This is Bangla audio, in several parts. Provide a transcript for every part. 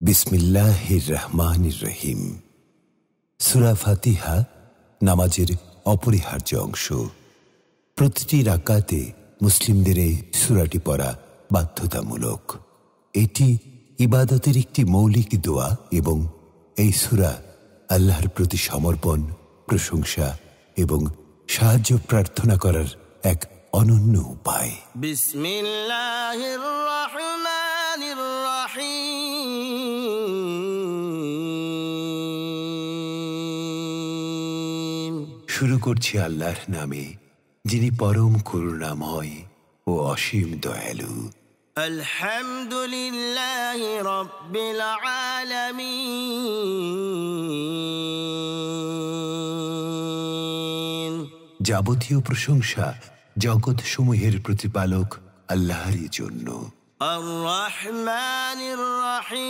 বিসমিল্লাহির রহমানির রহিম। সূরা ফাতিহা নামাজের অপরিহার্য অংশ। প্রতিটি রাকাতে মুসলিমদের এই সূরাটি পড়া বাধ্যতামূলক। এটি ইবাদতের একটি মৌলিক দোয়া এবং এই সূরা আল্লাহর প্রতি সমর্পণ, প্রশংসা এবং সাহায্য প্রার্থনা করার এক অনন্য উপায়। বিসমিল্লাহির রহমানির রহিম। শুরু করছি আল্লাহর নামে, যিনি পরম করুণাময় ও অসীম দয়ালু। আলহামদুলিল্লাহি রাব্বিল আলামিন। যাবতীয় প্রশংসা জগৎ সমূহের প্রতিপালক আল্লাহরই জন্য। আর রহমানির রহিম,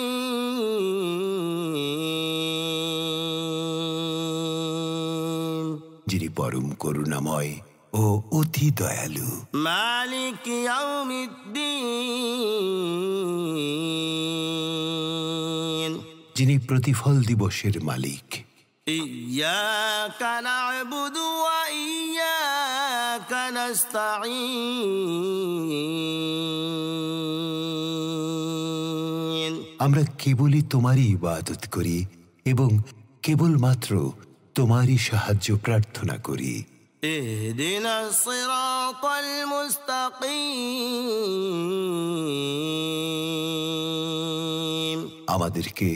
যিনি পরম করুণাময় ও অতি দয়ালু। মালিক ইয়াউমিদ্দিন, যিনি প্রতিফল দিবসের মালিক। ইয়াকা না'বুদু ওয়া ইয়াকা নাস্তাঈন, আমরা কেবলই তোমারই ইবাদত করি এবং কেবলমাত্র তোমারই সাহায্য প্রার্থনা করি। ইহদিনাস সিরাতাল মুস্তাকিম, আমাদেরকে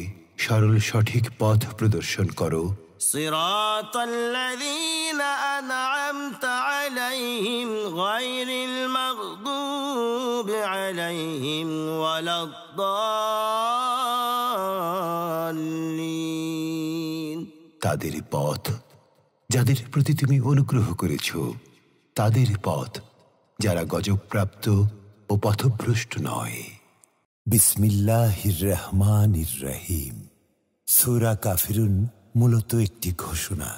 সরল সঠিক পথ প্রদর্শন করো। সিরাতাল্লাযীনা আন'আমতা আলাইহিম গায়রিল মাগদুবি আলাইহিম ওয়ালাদ-দাল্লিন, তাদের পথ যাদের প্রতি তুমি অনুগ্রহ করেছ, তাদের পথ যারা গজবপ্রাপ্ত ও পথভ্রষ্ট নয়। বিসমিল্লাহির রহমানির রহিম। সূরা কাফিরুন মূলত একটি ঘোষণা,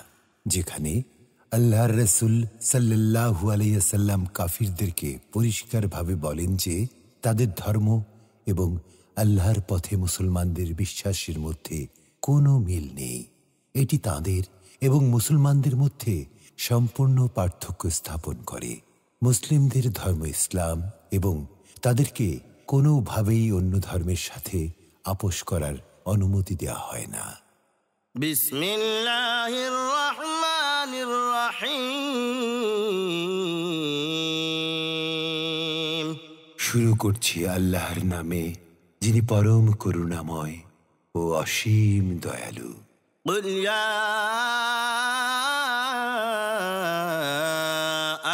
যেখানে আল্লাহর রাসূল সাল্লাল্লাহু আলাইহি ওয়াসাল্লাম কাফিরদেরকে পরিষ্কারভাবে বলেন যে তাদের ধর্ম এবং আল্লাহর পথে মুসলমানদের বিশ্বাসের মধ্যে কোনো মিল নেই। এটি তাদের এবং মুসলমানদের মধ্যে সম্পূর্ণ পার্থক্য স্থাপন করে। মুসলিমদের ধর্ম ইসলাম এবং তাদেরকে কোনোভাবেই অন্য ধর্মের সাথে আপোষ করার অনুমতি দেওয়া হয় না। বিসমিল্লাহির রহমানির রহিম। শুরু করছি আল্লাহর নামে, যিনি পরম করুণাময় ও অসীম দয়ালু। কুল ইয়া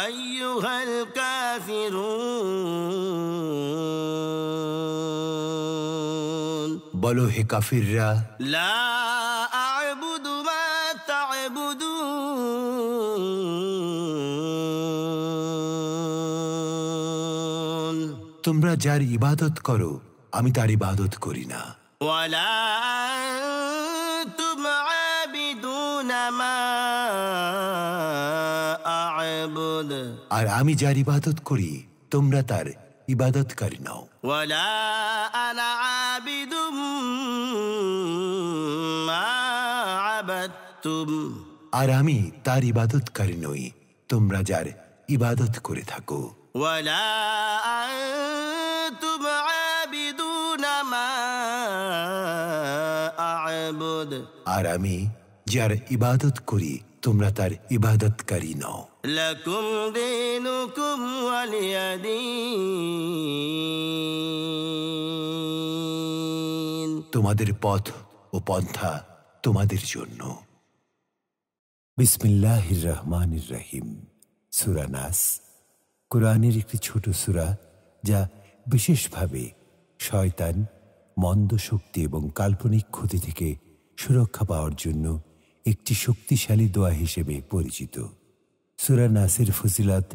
আইয়ুহাল কাফিরুন, বলো হে কাফিররা, লা আ'বুদু মা তা'বুদুন, তোমরা যার ইবাদত করো আমি তার ইবাদত করি না। ওয়ালা আনতুম আবিদুনা মা আ'বুদ, আর আমি যার ইবাদত করি তোমরা তার ইবাদতকারী নও। ওয়ালা আনা আবিদুম মা আবাদতুম, আর আমি তার ইবাদতকারী নই, তোমরা যার ইবাদত করে থাকো। ওয়ালা আনতুম আবিদুনা মা আ'বুদ, আর আমি যার ইবাদত করি তোমরা তার ইবাদতকারী নও। লাকুম দীনুকুম ওয়ালিয়া দীন, তোমাদের পথ ও পন্থা তোমাদের জন্য। বিসমিল্লাহির রহমানির রহিম। সূরা নাস কোরআনের একটি ছোট সূরা, যা বিশেষভাবে শয়তান, মন্দ শক্তি এবং কাল্পনিক ক্ষতি থেকে সুরক্ষা পাওয়ার জন্য একটি শক্তিশালী দোয়া হিসেবে পরিচিত। সূরা নাসের ফজিলত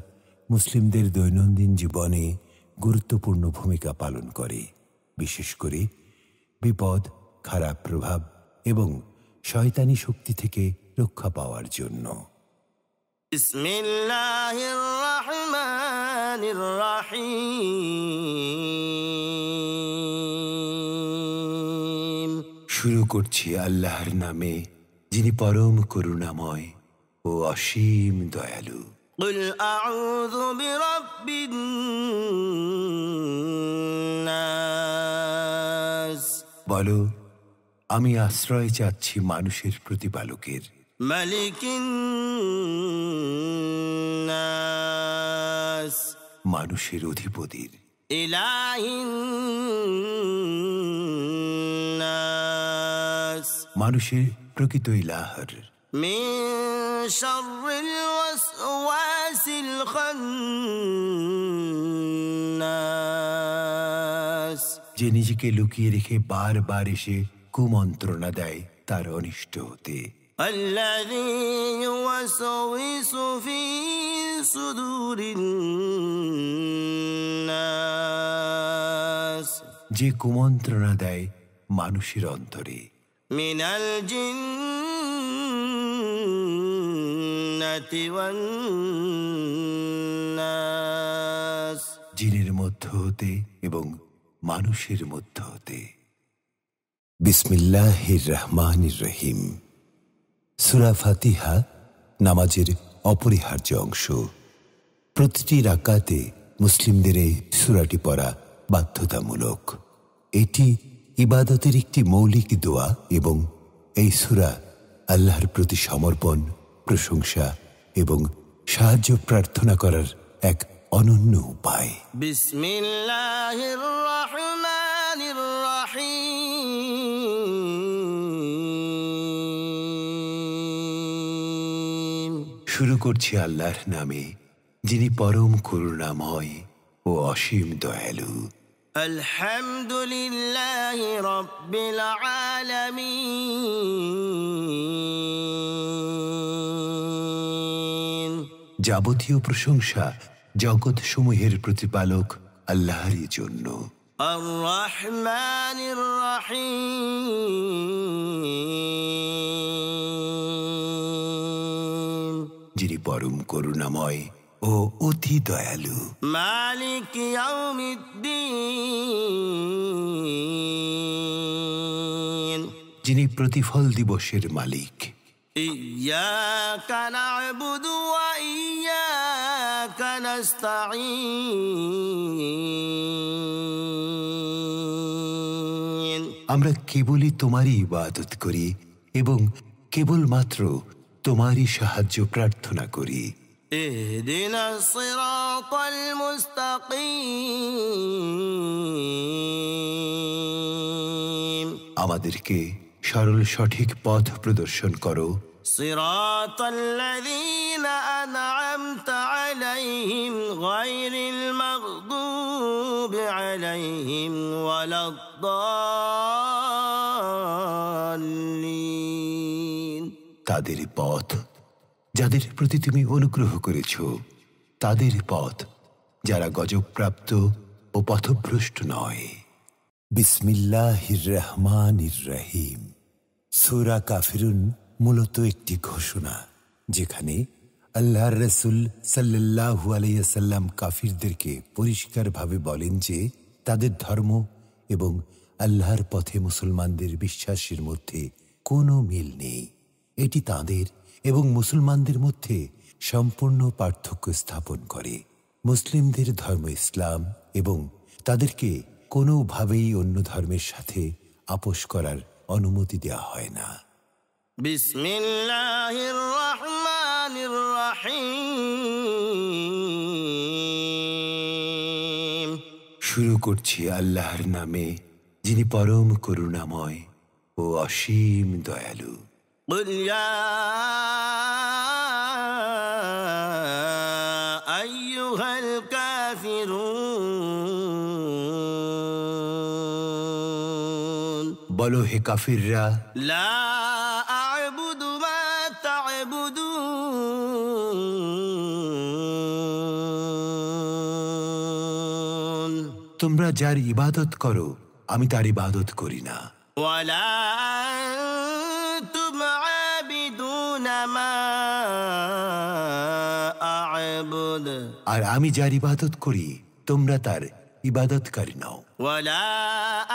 মুসলিমদের দৈনন্দিন জীবনে গুরুত্বপূর্ণ ভূমিকা পালন করে, বিশেষ করে বিপদ, খারাপ প্রভাব এবং শয়তানি শক্তি থেকে রক্ষা পাওয়ার জন্য। বিসমিল্লাহির রহমানির রহিম। শুরু করছি আল্লাহর নামে, যিনি পরম করুণাময় ও অসীম দয়ালু। قل أعوذ برب الناس বলো, আমি আশ্রয় চাচ্ছি মানুষের প্রতিপালকের, ملك الناس মানুষের অধিপতির, إله الناس মানুষের প্রকৃত ইলাহর, من شر الوسواس الخناس যে নিজেকে লুকিয়ে রেখে বারবার এসে কুমন্ত্রণা দেয় তার অনিষ্ট হতে, الذي يوسوس في صدور الناس যে কুমন্ত্রণা দেয় মানুষের অন্তরে, من الجنة والناس জিনের মধ্য হতে এবং মানুষের মধ্য হতে। বিসমিল্লাহির রহমানির রহিম। সূরা ফাতিহা নামাজের অপরিহার্য অংশ। প্রতিটি রাকাতে মুসলিমদের এই সূরাটি পড়া বাধ্যতামূলক। এটি ইবাদতের একটি মৌলিক দোয়া এবং এই সূরা আল্লাহর প্রতি সমর্পণ, প্রশংসা এবং সাহায্য প্রার্থনা করার এক অনন্য উপায়। বিসমিল্লাহির রহমানির রহিম। শুরু করছি আল্লাহর নামে, যিনি পরম করুণাময় ও অসীম দয়ালু। আলহামদুলিল্লাহি রাব্বিল আলামিন। যাবতীয় প্রশংসা জগৎ সমূহের প্রতিপালক আল্লাহরই জন্য। আর রহমানির রহিম, যিনি পরম করুণাময় ও অতি দয়ালু। মালিক ইয়াউমিদ্দিন, যিনি প্রতিফল দিবসের মালিক। ইয়্যাকা না'বুদু ওয়া ইয়্যাকা নাস্তাঈন, আমরা কেবলই তোমারই ইবাদত করি এবং কেবলমাত্র তোমারই সাহায্য প্রার্থনা করি। ইহদিনাস সিরাতাল মুস্তাকিম, আমাদেরকে সরল সঠিক পথ প্রদর্শন করো। সিরাতাল্লাযীনা আন'আমতা আলাইহিম গায়রিল মাগদুবি আলাইহিম ওয়ালাদ-দাল্লিন, তাদের পথ যাদের প্রতি তুমি অনুগ্রহ করেছ, তাদের পথ যারা গজবপ্রাপ্ত ও পথভ্রষ্ট নয়। বিসমিল্লাহির রহমানির রহিম। সূরা কাফিরুন মূলত একটি ঘোষণা, যেখানে আল্লাহর রাসূল সাল্লাল্লাহু আলাইহি ওয়াসাল্লাম কাফিরদেরকে পরিষ্কারভাবে বলেন যে তাদের ধর্ম এবং আল্লাহর পথে মুসলমানদের বিশ্বাসের মধ্যে কোনো মিল নেই। এটি তাদের এবং মুসলমানদের মধ্যে সম্পূর্ণ পার্থক্য স্থাপন করে। মুসলিমদের ধর্ম ইসলাম এবং তাদেরকে কোনোভাবেই অন্য ধর্মের সাথে আপোষ করার অনুমতি দেওয়া হয় না। বিসমিল্লাহির রহমানির রহিম। শুরু করছি আল্লাহর নামে, যিনি পরম করুণাময় ও অসীম দয়ালু। قل يا أيها الكافرون, বলো হে কাফিররা, لا أعبد ما تعبدون, তোমরা যার ইবাদত করো আমি তার ইবাদত করি না। ولا أنتم عابدون ما أعبد, আর আমি যার ইবাদত করি তোমরা তার ইবাদতকারী নাও। ولا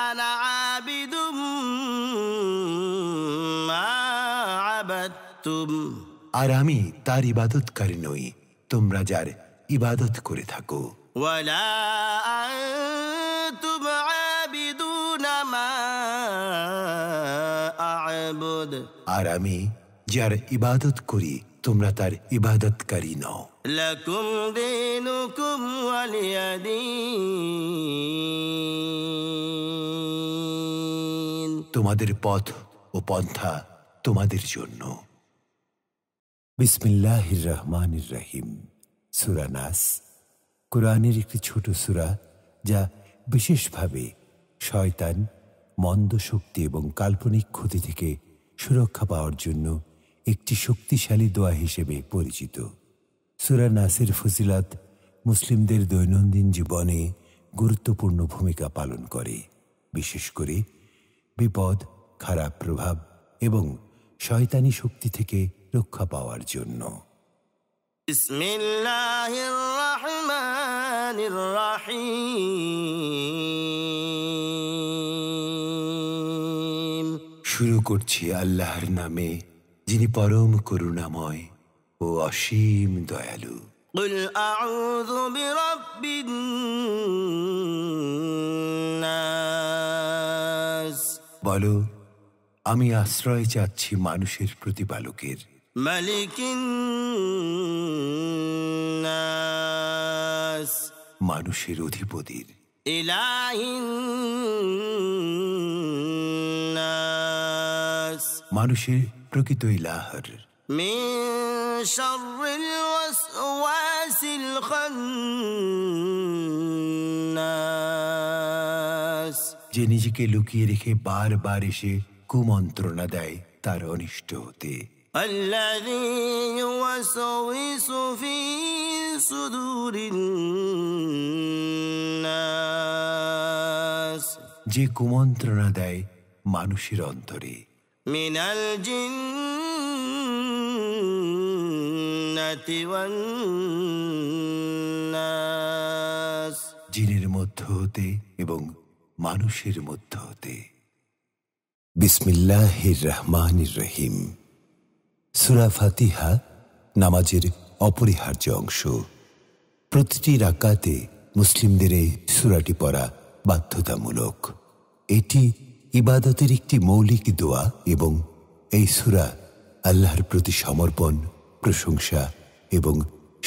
أنا عابد عبدتم আর আমি তার ইবাদতকারী নই, তোমরা যার ইবাদত করে থাকো। ولا أنتم عابدون ما أعبد আর আমি যার ইবাদত করি, তোমরা তার ইবাদতকারী নও। لكم دينكم ولي دين তোমাদের পথ ও পন্থা তোমাদের জন্য। বিসমিল্লাহির রহমানির রহিম। সূরা নাস কোরআনের একটি ছোট সূরা, যা বিশেষভাবে শয়তান, মন্দ শক্তি এবং কাল্পনিক ক্ষতি থেকে সুরক্ষা পাওয়ার জন্য একটি শক্তিশালী দোয়া হিসেবে পরিচিত। সূরা নাসের ফজিলত মুসলিমদের দৈনন্দিন জীবনে গুরুত্বপূর্ণ ভূমিকা পালন করে, বিশেষ করে বিপদ, খারাপ প্রভাব এবং শয়তানি শক্তি থেকে রক্ষা পাওয়ার জন্য। بسم الله الرحمن الرحيم শুরু করছি আল্লাহর নামে, যিনি পরম করুণাময় ও অসীম দয়ালু। قل أعوذ برب الناس বলো, আমি আশ্রয় চাচ্ছি মানুষের প্রতিপালকের, ملك الناس মানুষের অধিপতির, إله الناس মানুষের প্রকৃত ইলাহর। من شر الوسواس الخناس যে নিজেকে লুকিয়ে রেখে বারবার এসে কুমন্ত্রণা দেয় তার অনিষ্ট হতে। الذي يوسوس في صدور الناس যে কুমন্ত্রণা দেয় মানুষের অন্তরে। من الجنة والناس জিনের মধ্য হতে এবং মানুষের মধ্য হতে। বিসমিল্লাহির রহমানির রহিম। সূরা ফাতিহা নামাজের অপরিহার্য অংশ। প্রতিটি রাকাতে মুসলিমদের এই সূরাটি পড়া বাধ্যতামূলক। এটি ইবাদতের একটি মৌলিক দোয়া এবং এই সূরা আল্লাহর প্রতি সমর্পণ, প্রশংসা এবং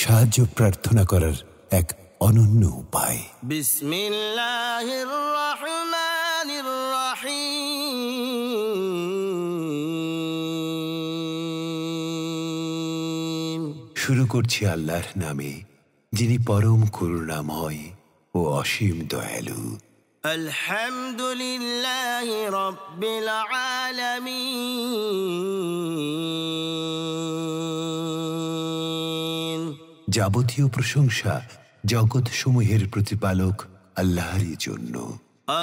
সাহায্য প্রার্থনা করার এক অনন্য উপায়। بسم الله الرحمن الرحيم শুরু করছি আল্লাহর নামে, যিনি পরম করুণাময় ও অসীম দয়ালু। الحمد لله رب العالمين যাবতীয় প্রশংসা জগৎ সমূহের প্রতিপালক আল্লাহরই জন্য।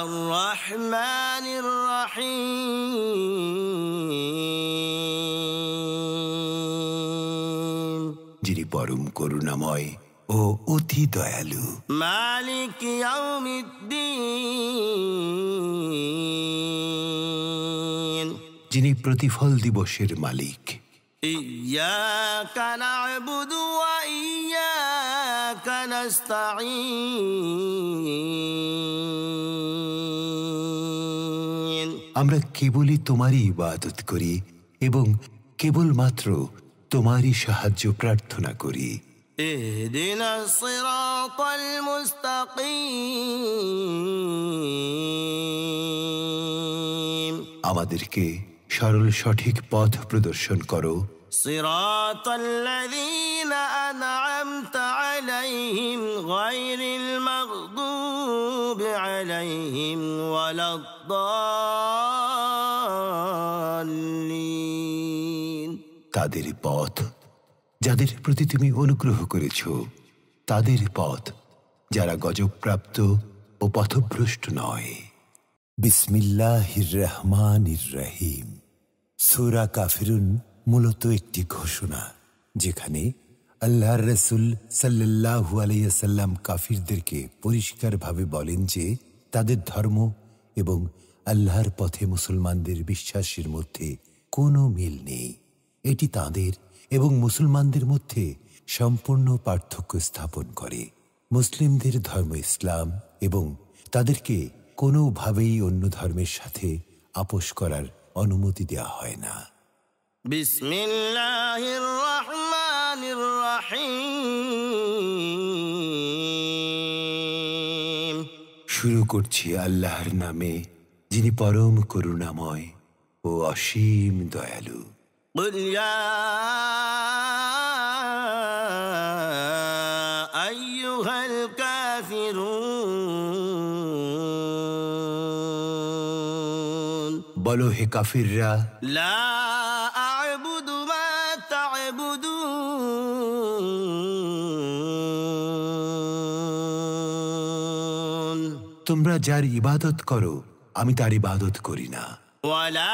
الرحمن الرحيم যিনি পরম করুণাময় ও অতি দয়ালু। مالك يوم الدين যিনি প্রতিফল দিবসের মালিক। إياك نعبد وإياك نستعين আমরা কেবলই তোমারই ইবাদত করি এবং কেবলমাত্র তোমারই সাহায্য প্রার্থনা করি। اهدنا الصراط المستقيم আমাদেরকে সরল সঠিক পথ প্রদর্শন করো। صراط الذين أنعمت عليهم غير المغضوب عليهم ولا الضالين তাদের পথ যাদের প্রতি তুমি অনুগ্রহ করেছ, তাদের পথ যারা গজবপ্রাপ্ত ও পথভ্রষ্ট নয়। বিসমিল্লাহির রহমানির রহিম। সূরা কাফিরুন মূলত একটি ঘোষণা, যেখানে আল্লাহর রাসূল সাল্লাল্লাহু আলাইহি ওয়াসাল্লাম কাফিরদেরকে পরিষ্কারভাবে বলেন যে তাদের ধর্ম এবং আল্লাহর পথে মুসলমানদের বিশ্বাসের মধ্যে কোনো মিল নেই এটি তাদের এবং মুসলমানদের মধ্যে সম্পূর্ণ পার্থক্য স্থাপন করে। মুসলিমদের ধর্ম ইসলাম এবং তাদেরকে কোনোভাবেই অন্য ধর্মের সাথে আপোষ করার অনুমতি দেওয়া হয় না। বিসমিল্লাহির রহমানির রহিম। শুরু করছি আল্লাহর নামে, যিনি পরম করুণাময় ও অসীম দয়ালু। কুল ইয়া আইয়ুহাল কাফিরুন, বলো হে কাফিররা, লা আ'বুদু মা তা'বুদুন, তোমরা যার ইবাদত করো আমি তার ইবাদত করি না। ওয়ালা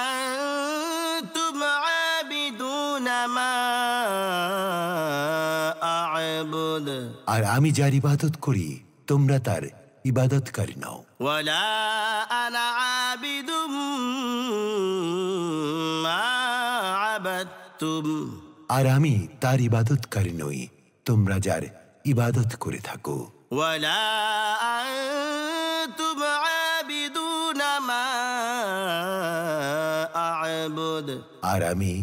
আনতুম আবিদুনা মা আ'বুদ, আর আমি যার ইবাদত করি তোমরা তার ইবাদতকারী নও। ওয়ালা আনা আবিদুম মা আবাদতুম, আর আমি তার ইবাদতকারী নই, তোমরা যার ইবাদত করে থাকো। ওয়ালা আনতুম আবিদুনা মা আ'বুদ, আর আমি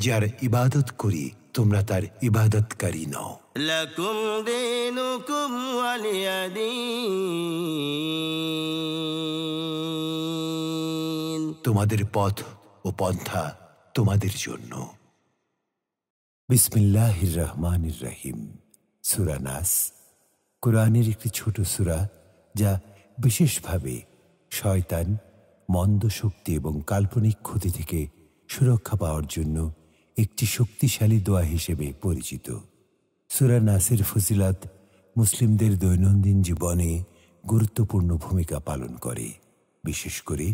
যার ইবাদত করি তোমরা তার ইবাদতকারী নও। লাকুম দীনুকুম ওয়ালিয়া দীন, তোমাদের পথ ও পন্থা তোমাদের জন্য। বিসমিল্লাহির রহমানির রহিম। সূরা নাস কোরআনের একটি ছোট সূরা, যা বিশেষভাবে শয়তান, মন্দ শক্তি এবং কাল্পনিক ক্ষতি থেকে সুরক্ষা পাওয়ার জন্য একটি শক্তিশালী দোয়া হিসেবে পরিচিত। সূরা নাসের ফজিলত মুসলিমদের দৈনন্দিন জীবনে গুরুত্বপূর্ণ ভূমিকা পালন করে, বিশেষ করে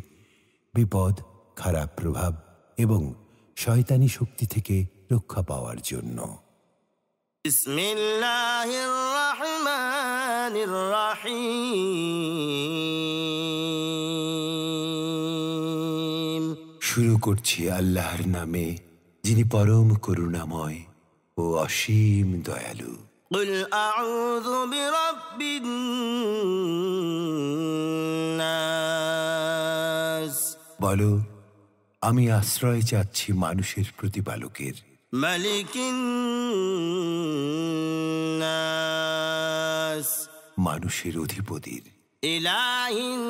বিপদ, খারাপ প্রভাব এবং শয়তানি শক্তি থেকে রক্ষা পাওয়ার জন্য। বিসমিল্লাহির রহমানির রহিম। শুরু করছি আল্লাহর নামে, যিনি পরম করুণাময় ও অসীম দয়ালু। কুল আউযু বিরাব্বিন নাস, বলো আমি আশ্রয় চাচ্ছি মানুষের প্রতিপালকের, মালিকিন নাস, মানুষের অধিপতির, ইলাহিন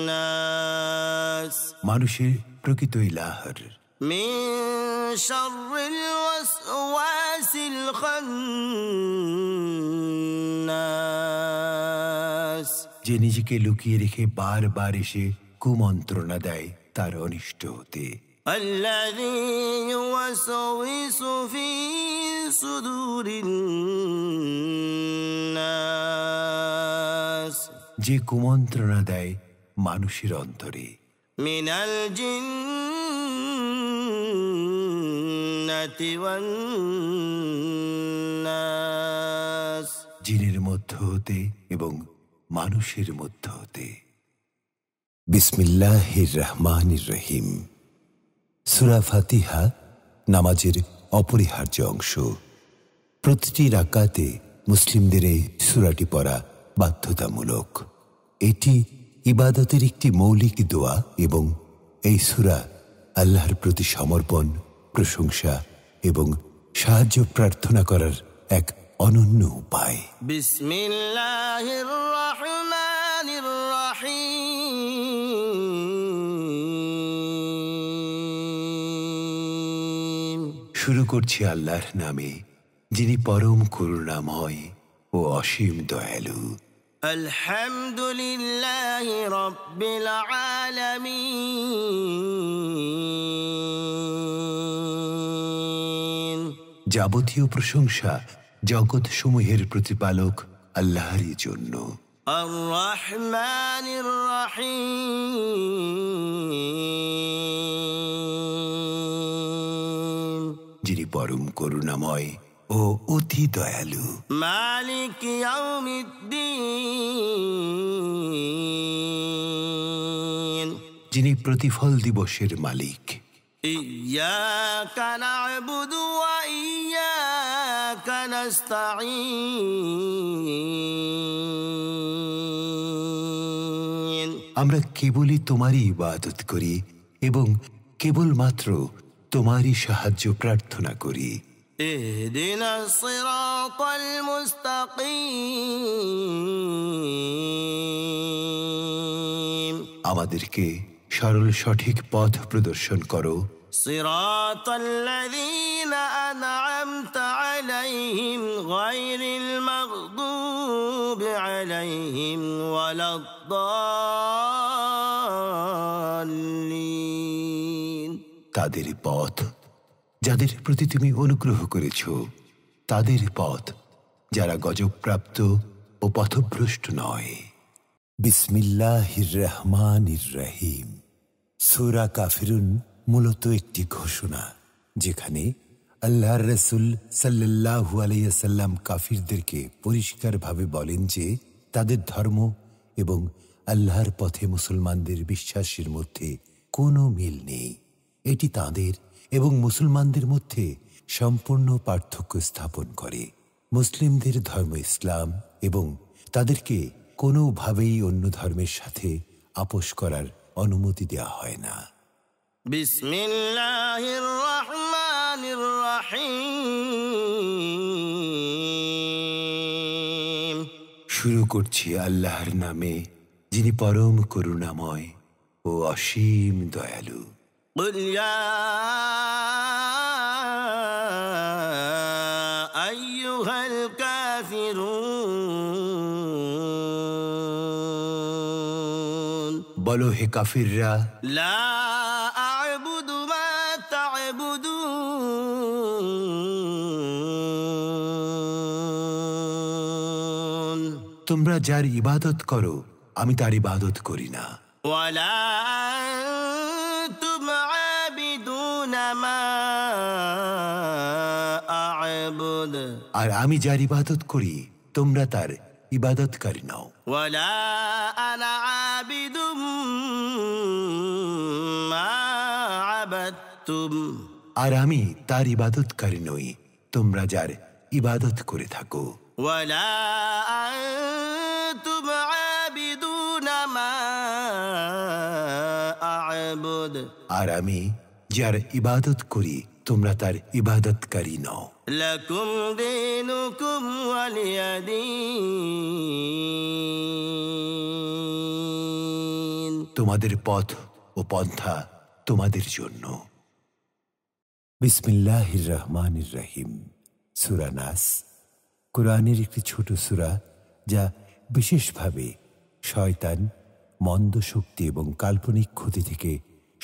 নাস, মানুষের প্রকৃত ইলাহর, মিন শাররিল ওয়াসওয়াসিল খান্নাস, যে নিজেকে লুকিয়ে রেখে বারবার এসে কুমন্ত্রণা দেয় তার অনিষ্ট হতে। আল্লাযী ইউওয়াসওয়িসু ফী সুদুরিন নাস, যে কুমন্ত্রণা দেয় মানুষের অন্তরে। মিনাল জিন্নাতি ওয়ান নাস, জিনের মধ্য হতে এবং মানুষের মধ্য হতে। বিসমিল্লাহির রহমানির রহিম। সূরা ফাতিহা নামাজের অপরিহার্য অংশ। প্রতিটি রাকাতে মুসলিমদের এই সূরাটি পড়া বাধ্যতামূলক। এটি ইবাদতের একটি মৌলিক দোয়া এবং এই সূরা আল্লাহর প্রতি সমর্পণ, প্রশংসা এবং সাহায্য প্রার্থনা করার এক অনন্য উপায়। বিসমিল্লাহির রহমানির রহিম। শুরু করছি আল্লাহর নামে, যিনি পরম করুণাময় ও অসীম দয়ালু। আলহামদুলিল্লাহি রাব্বিল আলামিন। যাবতীয় প্রশংসা জগৎসমূহের প্রতিপালক আল্লাহরই জন্য। আর রহমানির রহিম, যিনি পরম করুণাময় ও অতি দয়ালু। মালিক ইয়াউমিদ্দিন, যিনি প্রতিফল দিবসের মালিক। إياك نعبد وإياك نستعين আমরা কেবলই তোমারই ইবাদত করি এবং কেবলমাত্র তোমারই সাহায্য প্রার্থনা করি। اهدنا الصراط المستقيم আমাদেরকে সরল সঠিক পথ প্রদর্শন করো। صراط الذين أنعمت عليهم غير المغضوب عليهم ولا الضالين তাদের পথ যাদের প্রতি তুমি অনুগ্রহ করেছ, তাদের পথ যারা গজবপ্রাপ্ত ও পথভ্রষ্ট নয়। বিসমিল্লাহির রহমানির রহিম। সূরা কাফিরুন মূলত একটি ঘোষণা, যেখানে আল্লাহর রাসূল সাল্লাল্লাহু আলাইহি ওয়াসাল্লাম কাফিরদেরকে পরিষ্কারভাবে বলেন যে তাদের ধর্ম এবং আল্লাহর পথে মুসলমানদের বিশ্বাসের মধ্যে কোনো মিল নেই। এটি তাদের এবং মুসলমানদের মধ্যে সম্পূর্ণ পার্থক্য স্থাপন করে। মুসলিমদের ধর্ম ইসলাম এবং তাদেরকে কোনোভাবেই অন্য ধর্মের সাথে আপোষ করার অনুমতি দেওয়া হয় না। বিসমিল্লাহির রহমানির রহিম। শুরু করছি আল্লাহর নামে, যিনি পরম করুণাময় ও অসীম দয়ালু। قل يا أيها الكافرون বলো হে কাফিররা, لا أعبد ما تعبدون তোমরা যার ইবাদত করো আমি তার ইবাদত করি না। ولا أنتم عابدون ما أعبد আর আমি যার ইবাদত করি তোমরা তার ইবাদতকারী নও। ولا أنا عابد ما عبدتم আর আমি তার ইবাদতকারী নই, তোমরা যার ইবাদত করে থাকো। ولا أنتم عابدون ما أعبد আর আমি যার ইবাদত করি তোমরা তার ইবাদতকারী নও। لكم دينكم ولي دين তোমাদের পথ ও পন্থা তোমাদের জন্য। বিসমিল্লাহির রহমানির রহিম। সূরা নাস কোরআনের একটি ছোট সূরা, যা বিশেষভাবে শয়তান, মন্দ শক্তি এবং কাল্পনিক ক্ষতি থেকে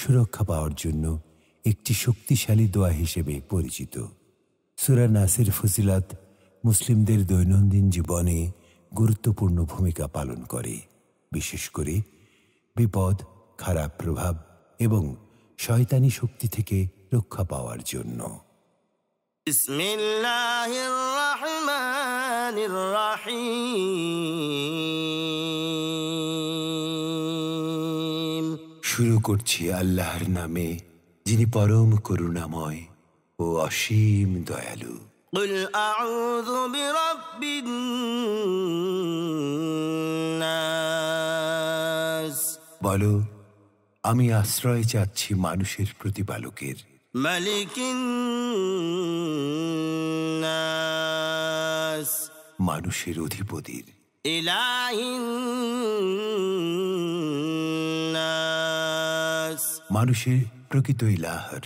সুরক্ষা পাওয়ার জন্য একটি শক্তিশালী দোয়া হিসেবে পরিচিত। সূরা নাসের ফজিলত মুসলিমদের দৈনন্দিন জীবনে গুরুত্বপূর্ণ ভূমিকা পালন করে, বিশেষ করে বিপদ, খারাপ প্রভাব এবং শয়তানি শক্তি থেকে রক্ষা পাওয়ার জন্য। بسم الله الرحمن الرحيم শুরু করছি আল্লাহর নামে, যিনি পরম করুণাময় ও অসীম দয়ালু। قل أعوذ برب الناس বলো, আমি আশ্রয় চাচ্ছি মানুষের প্রতিপালকের, ملك الناس মানুষের অধিপতির, إله الناس মানুষের প্রকৃত ইলাহর,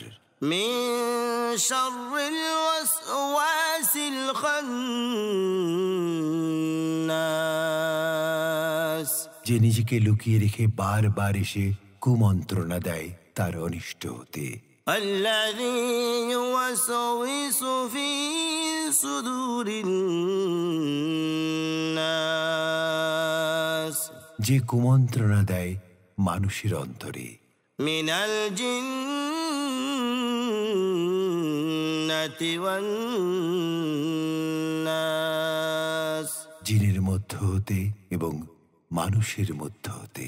من شر الوسواس الخناس যে নিজেকে লুকিয়ে রেখে বারবার এসে কুমন্ত্রণা দেয় তার অনিষ্ট হতে, الذي يوسوس في صدور الناس যে কুমন্ত্রণা দেয় মানুষের অন্তরে, من الجنة والناس জিনের মধ্য হতে এবং মানুষের মধ্য হতে।